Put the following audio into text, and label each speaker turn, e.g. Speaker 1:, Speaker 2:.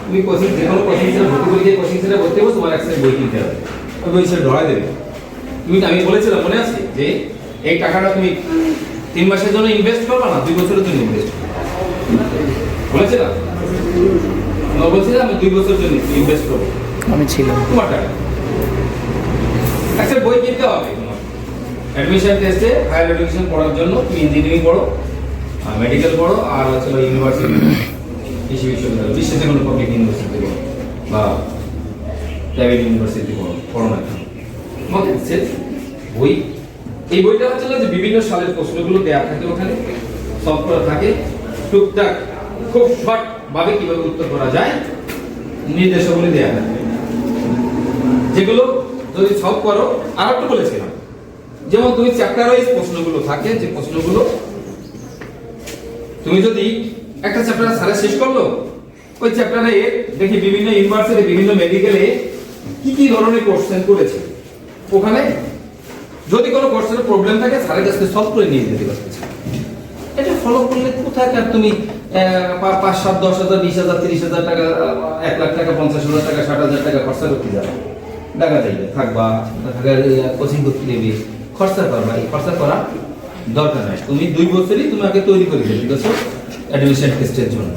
Speaker 1: তুমি কোচিং যে কোনো কোচিং সেন্টার ভর্তি করে গিয়ে কোচিং সেন্টারে ভর্তি হবো, তোমার একটা বই কিনতে হবে, ওই বই সেটা ধরাই দেবে। তুমি আমি বলেছিলাম মনে আছে যে এই টাকাটা তুমি 3 মাসের জন্য ইনভেস্ট করবে না 2 বছরের জন্য ইনভেস্ট করবে, বলেছিলাম না? বলছিলাম আমি 2 বছরের জন্য ইনভেস্ট করবো,
Speaker 2: আমি ছিলাম
Speaker 1: তোমার টাকা একটা বই কিনতে হবে তোমার অ্যাডমিশন টেস্টে। হায়ার এডুকেশন পড়ার জন্য তুমি ইঞ্জিনিয়ারিং পড়ো, মেডিকেল পড়ো, আর হচ্ছে ইউনিভার্সিটি, কৃষি বিশ্ববিদ্যালয়, বিশ্বের যে কোনো পাবলিক ইউনিভার্সিটি পড়ো বা প্রাইভেট ইউনিভার্সিটি পড়ো না কেন, তোমাকে সে বই, এই বইটা হচ্ছে যে বিভিন্ন সালের প্রশ্নগুলো দেওয়া থাকে, ওখানে সলভ করা থাকে, টুকটাক খুব শর্ট ভাবে কিভাবে উত্তর করা যায় নির্দেশাবলী দেওয়া থাকে, যেগুলো যদি সলভ করো। আর একটু বলেছিলাম যেমন তুমি চ্যাপ্টার ওয়াইজ প্রশ্নগুলো থাকে, যে প্রশ্নগুলো তুমি যদি একটা চ্যাপ্টার সারা শেষ করলো, ওই চ্যাপ্টারে দেখি বিভিন্ন ইউনিভার্সিটি বিভিন্ন মেডিকেলে কি কি ধরনের কোশ্চেন করেছে, ওখানে যদি কোনো কোশ্চেনের প্রবলেম থাকে স্যারের কাছে সলভ করে নিয়ে যেতে পারতেছে। এটা ফলো করলে কোথায় তুমি 5, 7, 10,000, 20,000, 30,000 টাকা, 1 লাখ টাকা, 50,000 টাকা, 60,000 টাকা খরচা করতে যাবে, টাকা যাইবে থাকবা, কোচিং করতে দেবে, খরচা করবা। এই খরচা করা দরকার নাই, তুমি 2 বছরই তুমি আগে তৈরি করে দিতে অ্যাডমিশন টেস্টের জন্য।